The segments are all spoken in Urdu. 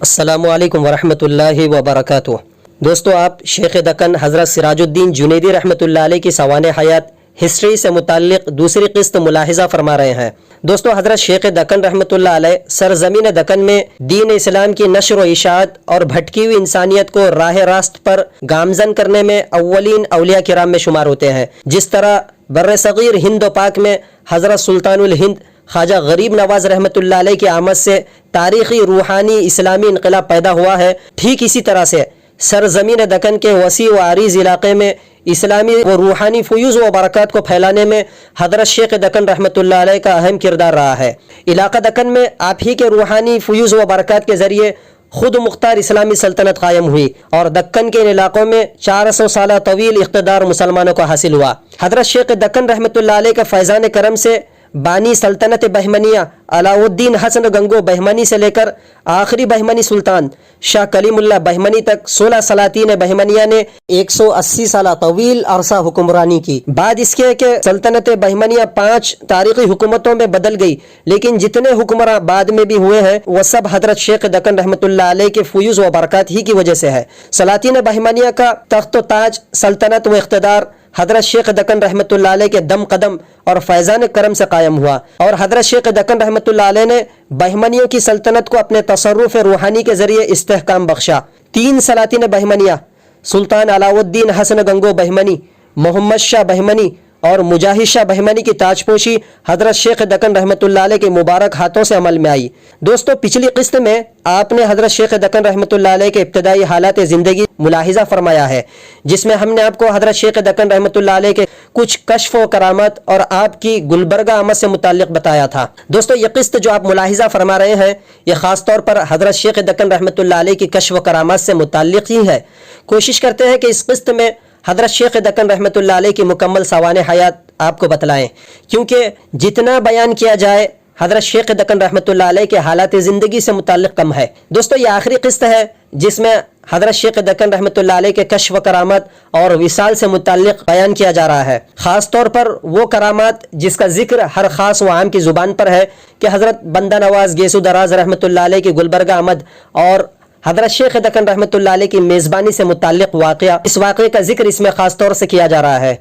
السلام علیکم ورحمۃ اللہ وبرکاتہ۔ دوستو، آپ شیخ دکن حضرت سراج الدین جنیدی رحمۃ اللہ علیہ کی سوانح حیات ہسٹری سے متعلق دوسری قسط ملاحظہ فرما رہے ہیں۔ دوستو، حضرت شیخ دکن رحمۃ اللہ علیہ سرزمین دکن میں دین اسلام کی نشر و اشاعت اور بھٹکی ہوئی انسانیت کو راہ راست پر گامزن کرنے میں اولین اولیاء کرام میں شمار ہوتے ہیں۔ جس طرح بر صغیر ہند و پاک میں حضرت سلطان الہند خواجہ غریب نواز رحمۃ اللہ علیہ کی آمد سے تاریخی روحانی اسلامی انقلاب پیدا ہوا ہے، ٹھیک اسی طرح سے سرزمین دکن کے وسیع و عریض علاقے میں اسلامی و روحانی فیوز و برکات کو پھیلانے میں حضرت شیخ دکن رحمۃ اللہ علیہ کا اہم کردار رہا ہے۔ علاقہ دکن میں آپ ہی کے روحانی فیوز و برکات کے ذریعے خود مختار اسلامی سلطنت قائم ہوئی اور دکن کے ان علاقوں میں 400 سالہ طویل اقتدار مسلمانوں کو حاصل ہوا۔ حضرت شیخ دکن رحمۃ اللہ علیہ کا فیضان کرم سے بانی سلطنت بہمنیہ علاؤ الدین حسن گنگو بہمنی سے لے کر آخری بہمنی سلطان شاہ کلیم اللہ بہمنی تک 16 سلاطین بہمنیہ نے 180 سالہ طویل عرصہ حکمرانی کی۔ بعد اس کے کہ سلطنت بہمنیہ 5 تاریخی حکومتوں میں بدل گئی، لیکن جتنے حکمراں بعد میں بھی ہوئے ہیں وہ سب حضرت شیخ دکن رحمۃ اللہ علیہ کے فیوز و برکات ہی کی وجہ سے ہے۔ سلاطین بہمنیہ کا تخت و تاج، سلطنت و اقتدار حضرت شیخ دکن رحمۃ اللہ علیہ کے دم قدم اور فیضان کرم سے قائم ہوا، اور حضرت شیخ دکن رحمۃ اللہ علیہ نے بہمنیوں کی سلطنت کو اپنے تصرف روحانی کے ذریعے استحکام بخشا۔ 3 سلاطین بہمنیہ سلطان علاؤ الدین حسن گنگو بہمنی، محمد شاہ بہمنی اور مجاہد شاہ بہمنی کی تاج پوشی حضرت شیخ دکن رحمۃ اللہ علیہ کے مبارک ہاتھوں سے عمل میں آئی۔ دوستو، پچھلی قسط میں آپ نے حضرت شیخ دکن رحمۃ اللہ علیہ کے ابتدائی حالات زندگی ملاحظہ فرمایا ہے، جس میں ہم نے آپ کو حضرت شیخ دکن رحمۃ اللہ علیہ کے کچھ کشف و کرامات اور آپ کی گلبرگہ آمد سے متعلق بتایا تھا۔ دوستو، یہ قسط جو آپ ملاحظہ فرما رہے ہیں یہ خاص طور پر حضرت شیخ دکن رحمۃ اللہ علیہ کی کشف و کرامات سے متعلق ہی ہے۔ کوشش کرتے ہیں کہ اس قسط میں حضرت شیخ دکن رحمۃ اللہ علیہ کی مکمل سوانح حیات آپ کو بتلائیں، کیونکہ جتنا بیان کیا جائے حضرت شیخ دکن رحمۃ اللہ علیہ کے حالات زندگی سے متعلق کم ہے۔ دوستو، یہ آخری قسط ہے جس میں حضرت شیخ دکن رحمۃ اللہ علیہ کے کشف و کرامات اور وصال سے متعلق بیان کیا جا رہا ہے، خاص طور پر وہ کرامات جس کا ذکر ہر خاص و عام کی زبان پر ہے کہ حضرت بندہ نواز گیسو دراز رحمۃ اللہ علیہ کی گلبرگہ آمد اور حضرت شیخ دکن رحمۃ اللہ علیہ کی میزبانی سے متعلق واقعہ، اس واقعے کا ذکر اس میں خاص طور سے کیا جا رہا ہے۔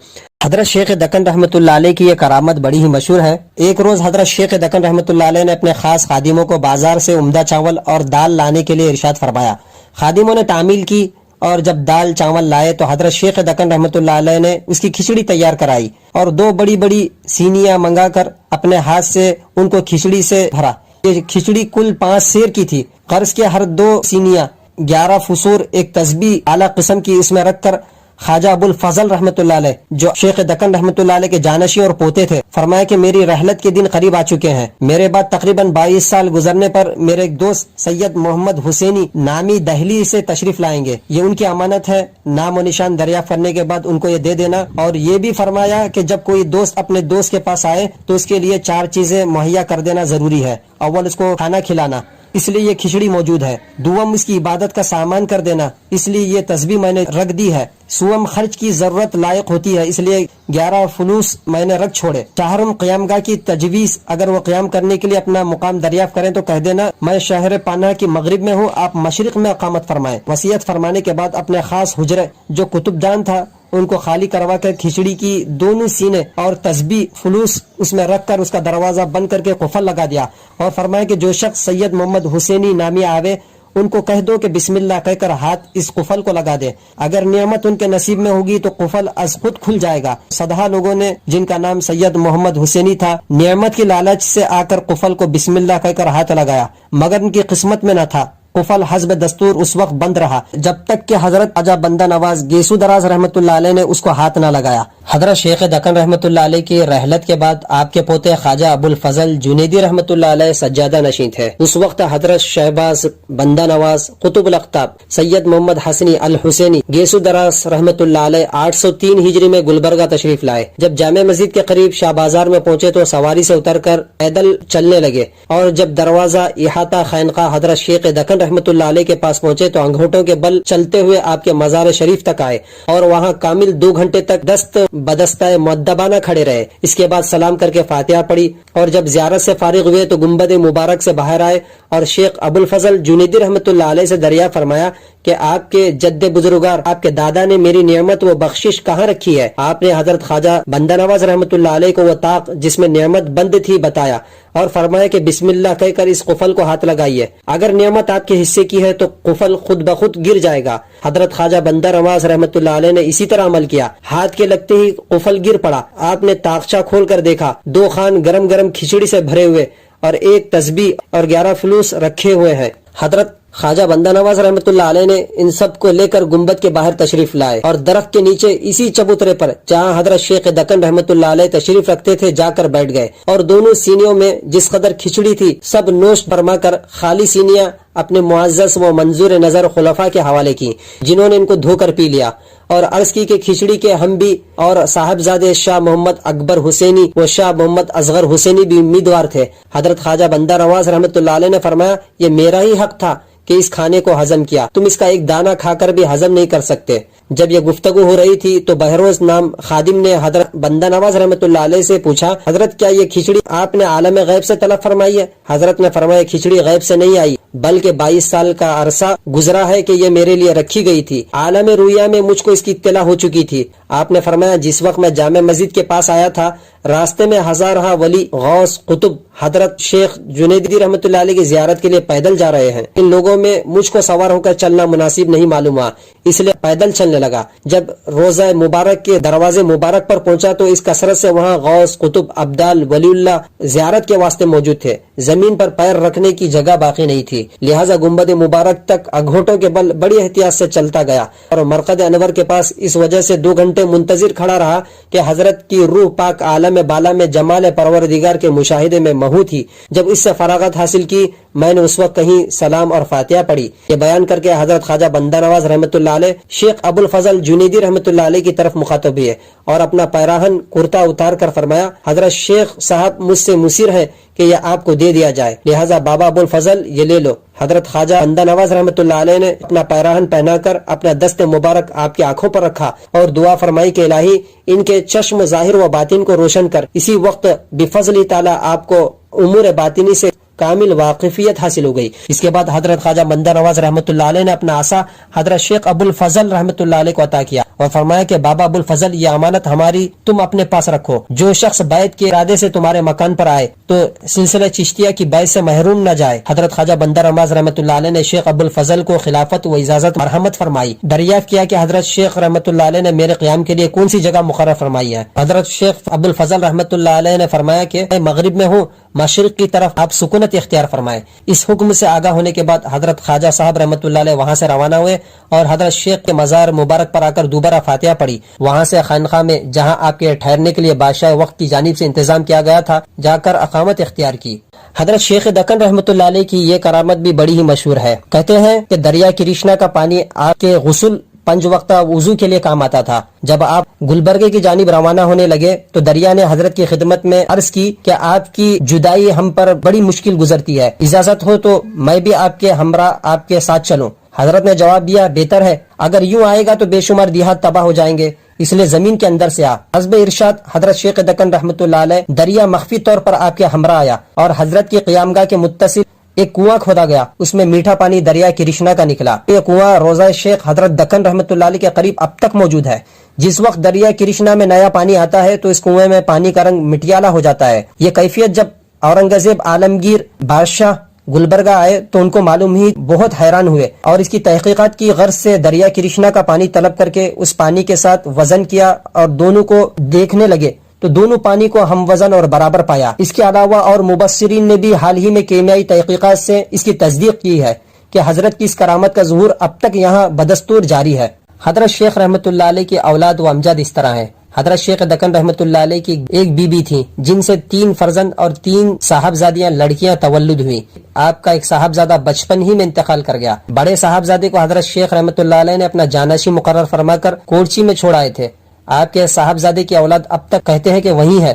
حضرت شیخ دکن رحمۃ اللہ علیہ کی یہ کرامت بڑی ہی مشہور ہے۔ ایک روز حضرت شیخ دکن رحمۃ اللہ علیہ نے اپنے خاص خادموں کو بازار سے عمدہ چاول اور دال لانے کے لیے ارشاد فرمایا۔ خادموں نے تعمیل کی اور جب دال چاول لائے تو حضرت شیخ دکن رحمۃ اللہ علیہ نے اس کی کھچڑی تیار کرائی اور 2 بڑی بڑی سینیاں منگا کر اپنے ہاتھ سے ان کو کھچڑی سے بھرا۔ یہ کھچڑی کل 5 سیر کی تھی۔ قرض کے ہر 2 سینیاں 11 فسور ایک تسبیح اعلیٰ قسم کی اس میں رکھ کر خواجہ ابو الفضل رحمۃ اللہ علیہ جو شیخ دکن رحمۃ اللہ علیہ کے جانشین اور پوتے تھے، فرمایا کہ میری رحلت کے دن قریب آ چکے ہیں۔ میرے بعد تقریباً 22 سال گزرنے پر میرے ایک دوست سید محمد حسینی نامی دہلی سے تشریف لائیں گے، یہ ان کی امانت ہے، نام و نشان دریافت کرنے کے بعد ان کو یہ دے دینا۔ اور یہ بھی فرمایا کہ جب کوئی دوست اپنے دوست کے پاس آئے تو اس کے لیے 4 چیزیں مہیا کر دینا ضروری ہے۔ اول اس کو کھانا کھلانا، اس لیے یہ کھچڑی موجود ہے۔ دوم اس کی عبادت کا سامان کر دینا، اس لیے یہ تسبیح میں نے رکھ دی ہے۔ سوم خرچ کی ضرورت لائق ہوتی ہے، اس لیے 11 فلوس میں نے رکھ چھوڑے۔ چہارم قیام گاہ کی تجویز، اگر وہ قیام کرنے کے لیے اپنا مقام دریافت کریں تو کہہ دینا میں شہر پانا کی مغرب میں ہوں، آپ مشرق میں اقامت فرمائیں۔ وصیت فرمانے کے بعد اپنے خاص حجرے جو کتب دان تھا ان کو خالی کروا کر کھچڑی کی دونوں سینے اور تسبیح فلوس اس میں رکھ کر اس کا دروازہ بند کر کے قفل لگا دیا اور فرمایا کہ جو شخص سید محمد حسینی نامی آوے ان کو کہہ دو کہ بسم اللہ کہہ کر ہاتھ اس قفل کو لگا دے، اگر نعمت ان کے نصیب میں ہوگی تو قفل از خود کھل جائے گا۔ صدہا لوگوں نے جن کا نام سید محمد حسینی تھا نعمت کی لالچ سے آ کر قفل کو بسم اللہ کہہ کر ہاتھ لگایا، مگر ان کی قسمت میں نہ تھا۔ قفل حسب دستور اس وقت بند رہا جب تک کہ حضرت خواجہ بندہ نواز گیسو دراز رحمۃ اللہ علیہ نے اس کو ہاتھ نہ لگایا۔ حضرت شیخ دکن رحمۃ اللہ علیہ کی رحلت کے بعد آپ کے پوتے خواجہ ابو الفضل جنیدی رحمۃ اللہ علیہ سجادہ نشین تھے۔ اس وقت حضرت شہباز بندہ نواز قطب الاقطاب سید محمد حسنی الحسینی گیسو دراز رحمۃ اللہ علیہ 803 ہجری میں گلبرگہ تشریف لائے۔ جب جامع مسجد کے قریب شاہ بازار میں پہنچے تو سواری سے اتر کر پیدل چلنے لگے، اور جب دروازہ احاطہ خانقاہ حضرت شیخ دکن رحمۃ اللہ علیہ کے پاس پہنچے تو انگوٹھوں کے بل چلتے ہوئے آپ کے مزار شریف تک آئے اور وہاں کامل 2 گھنٹے تک دست بدستہ مؤدبانہ کھڑے رہے. اس کے بعد سلام کر کے فاتحہ پڑھی اور جب زیارت سے فارغ ہوئے تو گنبد مبارک سے باہر آئے اور شیخ ابو الفضل جنیدی رحمۃ اللہ علیہ سے دریافت فرمایا کہ آپ کے جد بزرگوار آپ کے دادا نے میری نعمت و بخشش کہاں رکھی ہے؟ آپ نے حضرت خواجہ بندہ نواز رحمۃ اللہ علیہ کو وہ طاق جس میں نعمت بند تھی بتایا اور فرمایا کہ بسم اللہ کہہ کر اس قفل کو ہاتھ لگائیے. اگر نعمت آپ کے حصے کی ہے تو قفل خود بخود گر جائے گا. حضرت خواجہ بندہ نواز رحمۃ اللہ علیہ نے اسی طرح عمل کیا. ہاتھ کے لگتے ہی قفل گر پڑا. آپ نے طاقچہ کھول کر دیکھا 2 خوان گرم گرم کھچڑی سے بھرے ہوئے اور 1 تسبیح اور 11 فلوس رکھے ہوئے ہیں. حضرت خواجہ بندہ نواز رحمۃ اللہ علیہ نے ان سب کو لے کر گنبد کے باہر تشریف لائے اور درخت کے نیچے اسی چبوترے پر جہاں حضرت شیخ دکن رحمۃ اللہ علیہ تشریف رکھتے تھے جا کر بیٹھ گئے اور دونوں سینیوں میں جس قدر کھچڑی تھی سب نوش فرما کر خالی سینیاں اپنے معزز و منظور نظر خلفاء کے حوالے کی جنہوں نے ان کو دھو کر پی لیا اور عرض کی کہ کھچڑی کے ہم بھی اور صاحبزادے شاہ محمد اکبر حسینی و شاہ محمد اصغر حسینی بھی امیدوار تھے. حضرت خواجہ بندہ نواز رحمۃ اللہ علیہ نے فرمایا یہ میرا ہی حق تھا کہ اس کھانے کو ہضم کیا. تم اس کا ایک دانہ کھا کر بھی ہضم نہیں کر سکتے. جب یہ گفتگو ہو رہی تھی تو بہروز نام خادم نے حضرت بندہ نواز رحمۃ اللہ علیہ سے پوچھا حضرت کیا یہ کھچڑی آپ نے عالم غیب سے طلب فرمائی ہے؟ حضرت نے فرمایا کھچڑی غیب سے نہیں آئی بلکہ 22 سال کا عرصہ گزرا ہے کہ یہ میرے لیے رکھی گئی تھی. عالم رویا میں مجھ کو اس کی اطلاع ہو چکی تھی. آپ نے فرمایا جس وقت میں جامع مسجد کے پاس آیا تھا راستے میں ہزارہ ولی غوث قطب حضرت شیخ جنیدی رحمۃ اللہ علیہ کی زیارت کے لیے پیدل جا رہے ہیں. ان لوگوں میں مجھ کو سوار ہو کر چلنا مناسب نہیں معلوم ہوا اس لیے پیدل چلنے لگا. جب روزہ مبارک کے دروازے مبارک پر پہنچا تو اس کثرت سے وہاں غوث قطب ابدال ولی اللہ زیارت کے واسطے موجود تھے. زمین پر پیر رکھنے کی جگہ باقی نہیں تھی لہٰذا گنبد مبارک تک اگھوٹوں کے بل بڑی احتیاط سے چلتا گیا اور مرقد انور کے پاس اس وجہ سے 2 گھنٹے منتظر کھڑا رہا کہ حضرت کی روح پاک عالم بالا میں جمال پروردگار کے مشاہدے میں محو تھی. جب اس سے فراغت حاصل کی میں نے اس وقت کہیں سلام اور فاتحہ پڑھی. یہ بیان کر کے حضرت خواجہ بندہ نواز رحمۃ اللہ علیہ شیخ ابو الفضل جنیدی رحمۃ اللہ علیہ کی طرف مخاطب ہوئے اور اپنا پیراہن کرتا اتار کر فرمایا حضرت شیخ صاحب مجھ سے مصر ہے کہ یہ آپ کو دے دیا جائے لہٰذا بابا ابو الفضل یہ لے لو. حضرت خواجہ بندہ نواز رحمۃ اللہ علیہ نے اپنا پیراہن پہنا کر اپنا دست مبارک آپ کی آنکھوں پر رکھا اور دعا فرمائی کہ الہی ان کے چشم ظاہر و باطن کو روشن کر. اسی وقت بفضل تعالی آپ کو امور باطنی سے کامل واقفیت حاصل ہو گئی. اس کے بعد حضرت خواجہ بندہ نواز رحمۃ اللہ علیہ نے اپنا عصا حضرت شیخ ابو الفضل رحمۃ اللہ علیہ کو عطا کیا اور فرمایا کہ بابا ابو الفضل یہ امانت ہماری تم اپنے پاس رکھو. جو شخص بیعت کے ارادے سے تمہارے مکان پر آئے تو سلسلہ چشتیہ کی بیعت سے محروم نہ جائے. حضرت خواجہ بندہ نواز رحمۃ اللہ علیہ نے شیخ ابو الفضل کو خلافت و اجازت مرحمت فرمائی. دریافت کیا کہ حضرت شیخ رحمۃ اللہ علیہ نے میرے قیام کے لیے کون سی جگہ مقرر فرمائی ہے؟ حضرت شیخ ابو الفضل رحمۃ اللہ علیہ نے فرمایا کہ میں مغرب میں ہوں مشرق کی طرف آپ سکونت اختیار فرمائے. اس حکم سے آگاہ ہونے کے بعد حضرت خواجہ صاحب رحمۃ اللہ علیہ وہاں سے روانہ ہوئے اور حضرت شیخ کے مزار مبارک پر آ کر دوبارہ فاتحہ پڑھی. وہاں سے خانقاہ میں جہاں آپ کے ٹھہرنے کے لیے بادشاہ وقت کی جانب سے انتظام کیا گیا تھا جا کر اقامت اختیار کی. حضرت شیخ دکن رحمۃ اللہ علیہ کی یہ کرامت بھی بڑی ہی مشہور ہے. کہتے ہیں کہ دریا کرشنا کا پانی آپ کے غسل 5 وقتہ وضو کے لیے کام آتا تھا. جب آپ گلبرگے کی جانب روانہ ہونے لگے تو دریا نے حضرت کی خدمت میں عرض کی کہ آپ کی جدائی ہم پر بڑی مشکل گزرتی ہے, اجازت ہو تو میں بھی آپ کے ہمراہ آپ کے ساتھ چلوں. حضرت نے جواب دیا بہتر ہے, اگر یوں آئے گا تو بے شمار دیہات تباہ ہو جائیں گے, اس لیے زمین کے اندر سے آ. حسب ارشاد حضرت شیخ دکن رحمۃ اللہ علیہ دریا مخفی طور پر آپ کے ہمراہ آیا اور حضرت کی قیامگاہ کے متصل ایک کنواں کھودا گیا, اس میں میٹھا پانی دریا کرشنا کا نکلا. یہ کنواں روضہ شیخ حضرت دکن رحمۃ اللہ علیہ کے قریب اب تک موجود ہے. جس وقت دریا کرشنا میں نیا پانی آتا ہے تو اس کنویں میں پانی کا رنگ مٹیالہ ہو جاتا ہے. یہ کیفیت جب اورنگزیب عالمگیر بادشاہ گلبرگہ آئے تو ان کو معلوم ہی بہت حیران ہوئے اور اس کی تحقیقات کی غرض سے دریا کرشنا کا پانی طلب کر کے اس پانی کے ساتھ وزن کیا اور دونوں کو دیکھنے لگے تو دونوں پانی کو ہم وزن اور برابر پایا. اس کے علاوہ اور مبصرین نے بھی حال ہی میں کیمیائی تحقیقات سے اس کی تصدیق کی ہے کہ حضرت کی اس کرامت کا ظہور اب تک یہاں بدستور جاری ہے. حضرت شیخ رحمۃ اللہ علیہ کی اولاد و امجاد اس طرح ہیں. حضرت شیخ دکن رحمۃ اللہ علیہ کی ایک بیوی تھی جن سے 3 فرزند اور 3 صاحبزادیاں لڑکیاں تولد ہوئی. آپ کا ایک صاحبزادہ بچپن ہی میں انتقال کر گیا. بڑے صاحبزادے کو حضرت شیخ رحمۃ اللہ علیہ نے اپنا جانشین مقرر فرما کر کوچی میں چھوڑ آئے تھے. آپ کے صاحبزادے کی اولاد اب تک کہتے ہیں کہ وہی ہے.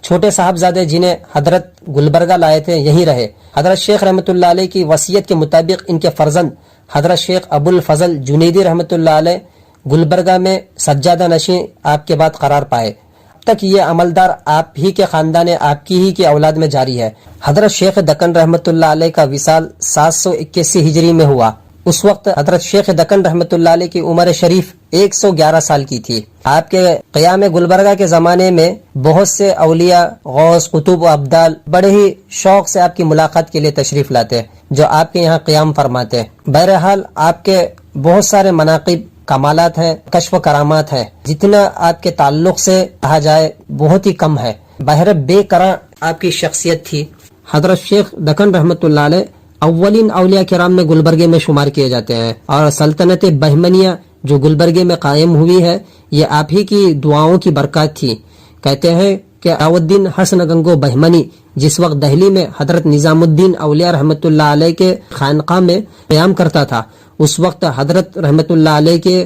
چھوٹے صاحبزادے جنہیں حضرت گلبرگہ لائے تھے یہیں رہے. حضرت شیخ رحمۃ اللہ علیہ کی وصیت کے مطابق ان کے فرزند حضرت شیخ ابو الفضل جنیدی رحمۃ اللہ علیہ گلبرگہ میں سجادہ نشین آپ کے بعد قرار پائے، تک یہ عملدار آپ ہی کے خاندان آپ کی ہی کی اولاد میں جاری ہے۔ حضرت شیخ دکن رحمۃ اللہ علیہ کا وصال 781 ہجری میں ہوا۔ اس وقت حضرت شیخ دکن رحمۃ اللہ علیہ کی عمر شریف 111 سال کی تھی۔ آپ کے قیام گلبرگہ کے زمانے میں بہت سے اولیاء، غوث، قطب و ابدال بڑے ہی شوق سے آپ کی ملاقات کے لیے تشریف لاتے جو آپ کے یہاں قیام فرماتے۔ بہرحال آپ کے بہت سارے مناقب، کمالات ہیں، کشف و کرامات ہیں، جتنا آپ کے تعلق سے کہا جائے بہت ہی کم ہے۔ بہر بے کرا آپ کی شخصیت تھی۔ حضرت شیخ دکن رحمۃ اللہ علیہ اولین اولیاء کرام میں گلبرگے میں شمار کیے جاتے ہیں، اور سلطنت بہمنیہ جو گلبرگے میں قائم ہوئی ہے یہ آپ ہی کی دعاؤں کی برکات تھی۔ کہتے ہیں کہ علاؤالدین حسن گنگو بہمنی جس وقت دہلی میں حضرت نظام الدین اولیاء رحمۃ اللہ علیہ کے خانقاہ میں قیام کرتا تھا، اس وقت حضرت رحمۃ اللہ علیہ کے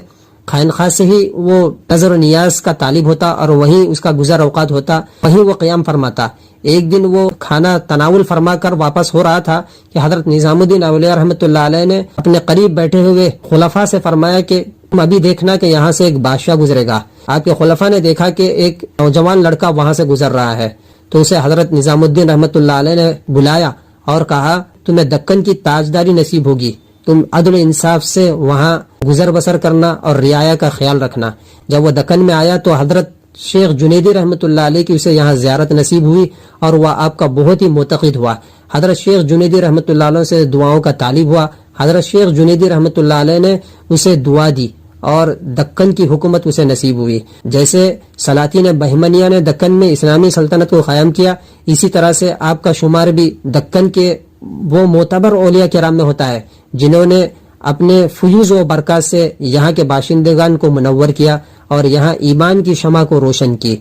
خانقاہ سے ہی وہ نظر و نیاز کا طالب ہوتا اور وہیں اس کا گزر اوقات ہوتا، وہیں وہ قیام فرماتا۔ ایک دن وہ کھانا تناول فرما کر واپس ہو رہا تھا کہ حضرت نظام الدین اولیاء رحمۃ اللہ علیہ نے اپنے قریب بیٹھے ہوئے خلفاء سے فرمایا کہ تم ابھی دیکھنا کہ یہاں سے ایک بادشاہ گزرے گا۔ آپ کے خلفاء نے دیکھا کہ ایک نوجوان لڑکا وہاں سے گزر رہا ہے، تو اسے حضرت نظام الدین رحمۃ اللہ علیہ نے بلایا اور کہا تمہیں دکن کی تاجداری نصیب ہوگی، تم عدل و انصاف سے وہاں گزر بسر کرنا اور رعایا کا خیال رکھنا۔ جب وہ دکن میں آیا تو حضرت شیخ جنیدی رحمۃ اللہ علیہ کی اسے یہاں زیارت نصیب ہوئی اور وہ آپ کا بہت ہی معتقد ہوا۔ حضرت شیخ جنیدی رحمۃ اللہ علیہ سے دعاؤں کا طالب ہوا۔ حضرت شیخ جنیدی رحمۃ اللہ علیہ نے اسے دعا دی اور دکن کی حکومت اسے نصیب ہوئی۔ جیسے سلاطین بہمنیہ نے دکن میں اسلامی سلطنت کو قائم کیا، اسی طرح سے آپ کا شمار بھی دکن کے وہ معتبر اولیاء کرام میں ہوتا ہے جنہوں نے اپنے فیوز و برکات سے یہاں کے باشندگان کو منور کیا اور یہاں ایمان کی شمع کو روشن کی۔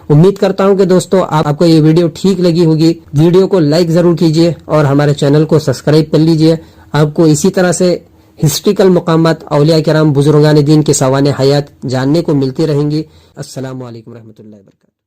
امید کرتا ہوں کہ دوستو آپ کو یہ ویڈیو ٹھیک لگی ہوگی۔ ویڈیو کو لائک ضرور کیجئے اور ہمارے چینل کو سبسکرائب کر لیجئے۔ آپ کو اسی طرح سے ہسٹریکل مقامات، اولیاء کرام، بزرگان دین کے سوانح حیات جاننے کو ملتی رہیں گی۔ السلام علیکم رحمۃ اللہ وبرکاتہ۔